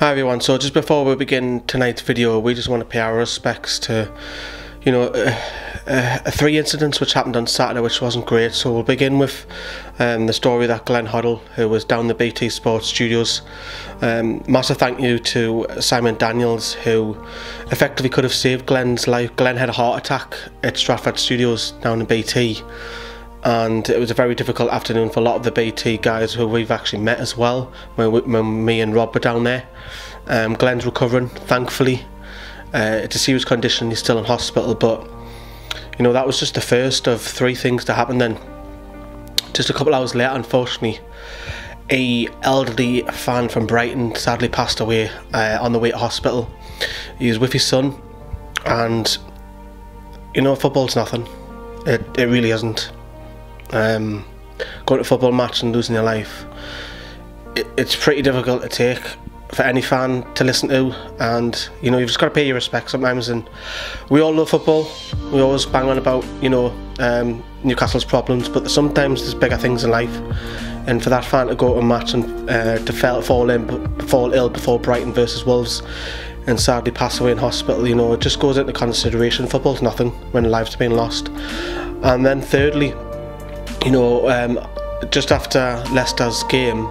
Hi everyone, so just before we begin tonight's video, we just want to pay our respects to, you know, three incidents which happened on Saturday which wasn't great. So we'll begin with the story that Glenn Hoddle, who was down the BT Sports studios. Massive thank you to Simon Daniels, who effectively could have saved Glenn's life. Glenn had a heart attack at Stratford Studios down in BT, and it was a very difficult afternoon for a lot of the BT guys who we've actually met as well when me and Rob were down there. Glenn's recovering, thankfully. It's a serious condition, he's still in hospital, but you know, that was just the first of three things to happen. Then just a couple hours later, unfortunately, a elderly fan from Brighton sadly passed away on the way to hospital. He was with his son, and you know, football's nothing. It really isn't. Going to a football match and losing your life, it's pretty difficult to take for any fan to listen to, and you know, you've just got to pay your respects sometimes. And we all love football, we always bang on about, you know, Newcastle's problems, but sometimes there's bigger things in life, and for that fan to go to a match and to fall ill before Brighton versus Wolves and sadly pass away in hospital, you know, it just goes into consideration. Football's nothing when lives are being lost. And then thirdly, you know, just after Leicester's game,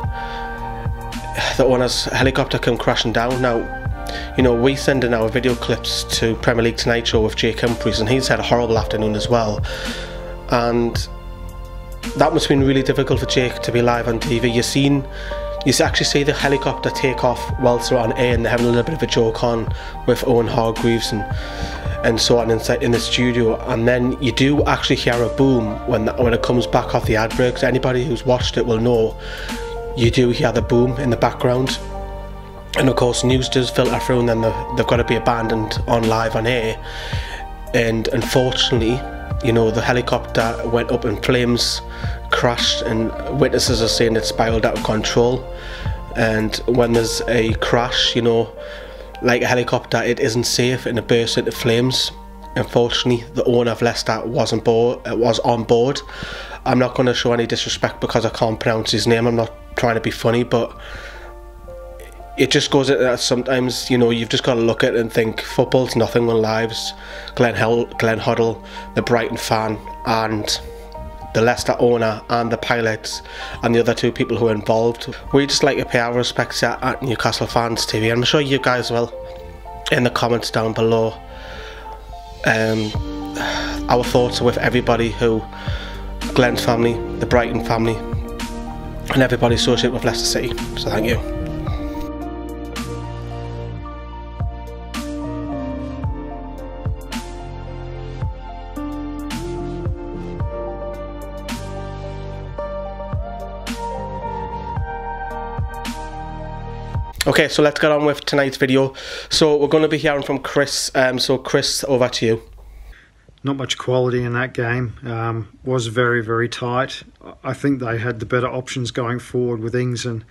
the owner's helicopter came crashing down. Now, you know, we send in our video clips to Premier League Tonight Show with Jake Humphries, and he's had a horrible afternoon as well. And that must have been really difficult for Jake to be live on TV. You actually see the helicopter take off whilst they're on air, and they're having a little bit of a joke on with Owen Hargreaves and so on inside in the studio, and then you do actually hear a boom when it comes back off the ad breaks. Anybody who's watched it will know you do hear the boom in the background, and of course news does filter through, and then they've got to be abandoned on live on air. And unfortunately, you know, the helicopter went up in flames, crashed, and witnesses are saying it spiraled out of control. And when there's a crash, you know, like a helicopter, it isn't safe and it bursts into flames. Unfortunately, the owner of Leicester was on board. I'm not going to show any disrespect because I can't pronounce his name. I'm not trying to be funny, but it just goes into that sometimes, you know, you've just got to look at it and think football's nothing when lives. Glenn Hoddle, the Brighton fan, and the Leicester owner, and the pilots, and the other two people who are involved. We just like to pay our respects at Newcastle Fans TV, and I'm sure you guys will in the comments down below. Our thoughts are with everybody who, Glenn's family, the Brighton family, and everybody associated with Leicester City. So thank you. Okay, so let's get on with tonight's video. So we're going to be hearing from Chris. So Chris, over to you. Not much quality in that game. Was very, very tight. I think they had the better options going forward with Ings and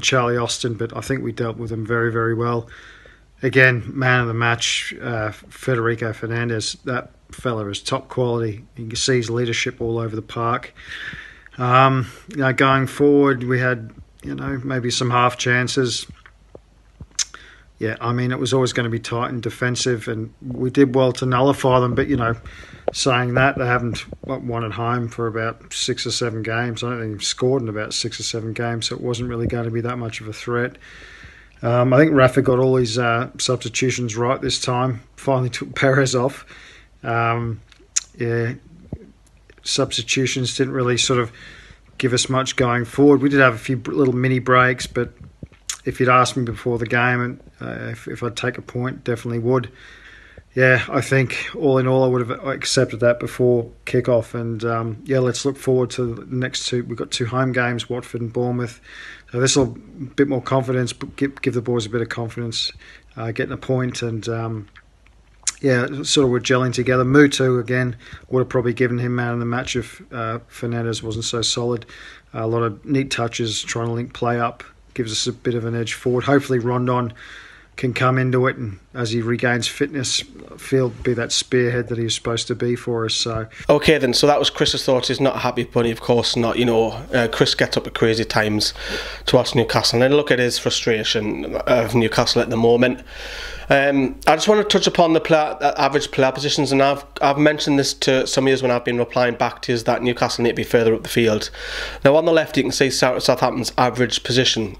Charlie Austin, but I think we dealt with them very, very well. Again, man of the match, Federico Fernandez. That fella is top quality. You can see his leadership all over the park. You know, going forward, we had, you know, maybe some half chances. Yeah, I mean, it was always going to be tight and defensive, and we did well to nullify them. But, you know, saying that, they haven't won at home for about 6 or 7 games. I don't think they've scored in about 6 or 7 games, so it wasn't really going to be that much of a threat. I think Rafa got all his substitutions right this time. Finally took Perez off. Yeah, substitutions didn't really sort of give us much going forward. We did have a few little mini breaks, but if you'd asked me before the game, and if I'd take a point, definitely would. Yeah, I think all in all, I would have accepted that before kickoff. And yeah, let's look forward to the next two. We've got 2 home games, Watford and Bournemouth. So this will a bit more confidence, but give the boys a bit of confidence, getting a point. And yeah, sort of we're gelling together. Mutu, again, would have probably given him man of the match if Fernandez wasn't so solid. A lot of neat touches, trying to link play up, gives us a bit of an edge forward. Hopefully Rondon can come into it, and as he regains fitness, be that spearhead that he's supposed to be for us. So okay then, so that was Chris's thoughts. He's not a happy bunny, of course not. Chris gets up at crazy times to watch Newcastle, and look at his frustration of Newcastle at the moment. I just want to touch upon the average player positions, and I've mentioned this to some of you when I've been replying back to you, that Newcastle need to be further up the field. Now on the left you can see Southampton's average position.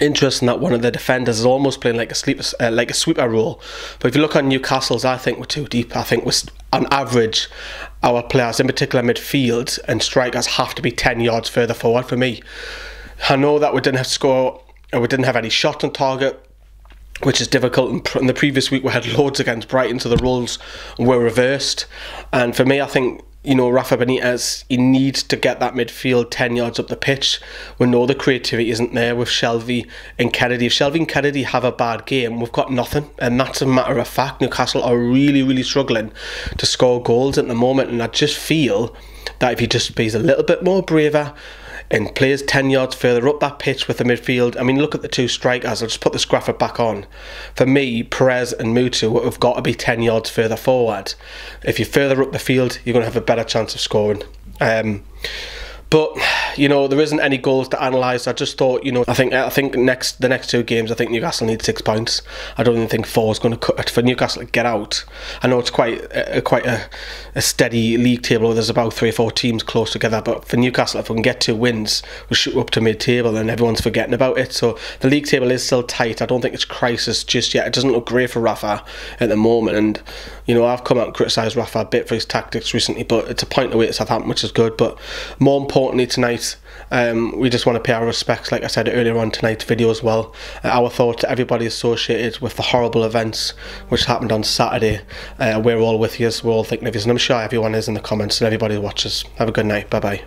Interesting that one of the defenders is almost playing like a sweeper role, but if you look on Newcastle's, I think we're too deep. I think on average our players, in particular midfield and strikers, have to be 10 yards further forward for me. I know that we didn't have to score, or we didn't have any shots on target, which is difficult. In the previous week we had loads against Brighton, so the roles were reversed, and for me I think Rafa Benitez, he needs to get that midfield 10 yards up the pitch. We know the creativity isn't there with Shelvey and Kennedy. If Shelvey and Kennedy have a bad game, we've got nothing, and that's a matter of fact. Newcastle are really, really struggling to score goals at the moment, and I just feel that if he just be a little bit more braver and plays 10 yards further up that pitch with the midfield. I mean, look at the two strikers. I'll just put this graphic back on. For me, Perez and Mutu have got to be 10 yards further forward. If you're further up the field, you're going to have a better chance of scoring. But there isn't any goals to analyse. I just thought, I think the next two games, I think Newcastle need 6 points. I don't even think 4 is going to cut it for Newcastle to get out. I know it's quite a steady league table where there's about 3 or 4 teams close together, but for Newcastle, if we can get 2 wins, we'll shoot up to mid-table and everyone's forgetting about it. So the league table is still tight. I don't think it's crisis just yet. It doesn't look great for Rafa at the moment, and I've come out and criticised Rafa a bit for his tactics recently, but it's a point away to Southampton, which is good. But more importantly tonight, we just want to pay our respects, like I said earlier on tonight's video as well. Our thoughts to everybody associated with the horrible events which happened on Saturday. We're all with you, we're all thinking of you, and I'm sure everyone is in the comments, and everybody who watches. Have a good night, bye bye.